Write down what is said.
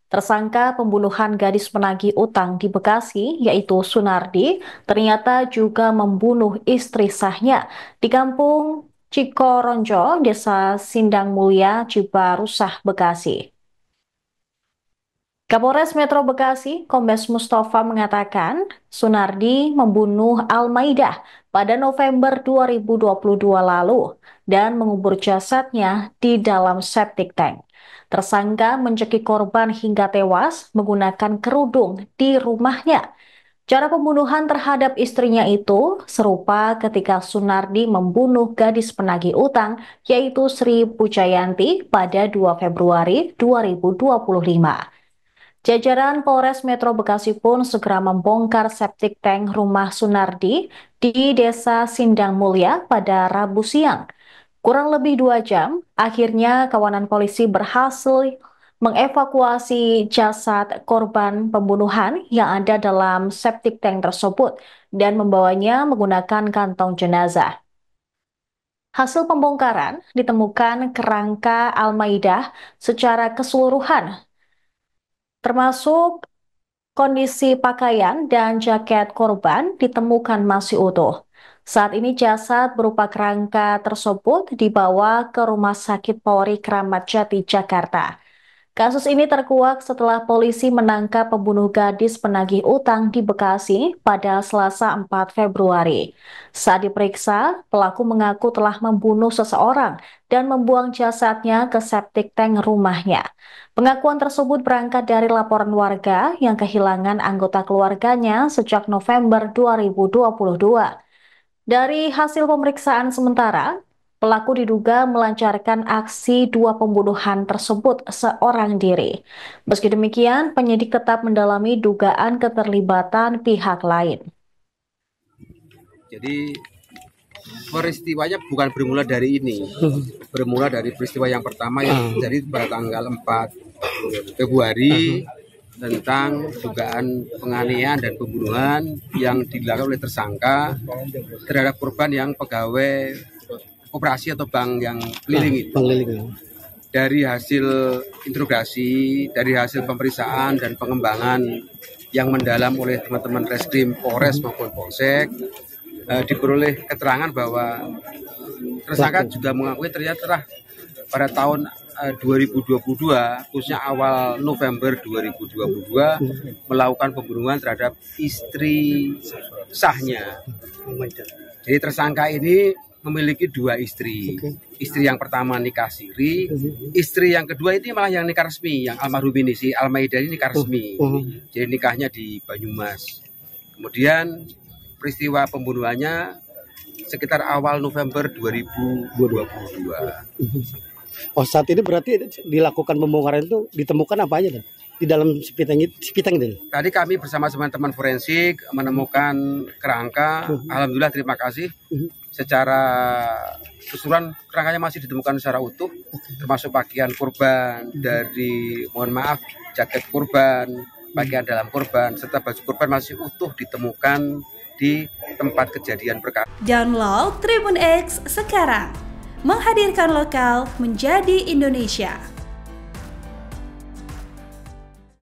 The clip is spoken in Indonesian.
Tersangka pembunuhan gadis penagih utang di Bekasi, yaitu Sunardi, ternyata juga membunuh istri sahnya di kampung Cikoronjo, Desa Sindang Mulia, Cibarusah, Bekasi. Kapolres Metro Bekasi, Kombes Mustafa mengatakan, Sunardi membunuh Almaidah pada November 2022 lalu dan mengubur jasadnya di dalam septic tank. Tersangka mencekik korban hingga tewas menggunakan kerudung di rumahnya. Cara pembunuhan terhadap istrinya itu serupa ketika Sunardi membunuh gadis penagih utang, yaitu Sri Pujayanti pada 2 Februari 2025. Jajaran Polres Metro Bekasi pun segera membongkar septic tank rumah Sunardi di Desa Sindang Mulia pada Rabu siang. Kurang lebih 2 jam, akhirnya kawanan polisi berhasil mengevakuasi jasad korban pembunuhan yang ada dalam septic tank tersebut dan membawanya menggunakan kantong jenazah. Hasil pembongkaran ditemukan kerangka Almaidah secara keseluruhan, termasuk kondisi pakaian dan jaket korban ditemukan masih utuh. Saat ini jasad berupa kerangka tersebut dibawa ke Rumah Sakit Polri Kramat Jati, Jakarta. Kasus ini terkuak setelah polisi menangkap pembunuh gadis penagih utang di Bekasi pada Selasa 4 Februari. Saat diperiksa, pelaku mengaku telah membunuh seseorang dan membuang jasadnya ke septic tank rumahnya. Pengakuan tersebut berangkat dari laporan warga yang kehilangan anggota keluarganya sejak November 2022. Dari hasil pemeriksaan sementara, pelaku diduga melancarkan aksi 2 pembunuhan tersebut seorang diri. Meski demikian, penyidik tetap mendalami dugaan keterlibatan pihak lain. Jadi peristiwanya bukan bermula dari ini, bermula dari peristiwa yang pertama yang terjadi pada tanggal 4 Februari tentang dugaan penganiayaan dan pembunuhan yang dilakukan oleh tersangka terhadap korban yang pegawai koperasi atau bank yang keliling itu. Dari hasil interogasi, dari hasil pemeriksaan dan pengembangan yang mendalam oleh teman-teman Reskrim Polres maupun Polsek, diperoleh keterangan bahwa tersangka juga mengakui ternyata pada tahun 2022, khususnya awal November 2022, melakukan pembunuhan terhadap istri sahnya. Jadi tersangka ini memiliki 2 istri. Istri yang pertama nikah siri, istri yang kedua ini malah yang nikah resmi, yang almarhum ini, si Almaidah ini nikah resmi. Jadi nikahnya di Banyumas. Kemudian peristiwa pembunuhannya sekitar awal November 2022. Oh, saat ini berarti dilakukan pembongkaran itu ditemukan apa aja di dalam sepitang itu? Tadi kami bersama teman-teman forensik menemukan kerangka. Alhamdulillah, terima kasih. Secara keseluruhan kerangkanya masih ditemukan secara utuh, termasuk pakaian korban, dari mohon maaf jaket korban, pakaian dalam korban, serta baju korban masih utuh ditemukan di tempat kejadian perkara. Download Tribun X sekarang, menghadirkan lokal menjadi Indonesia.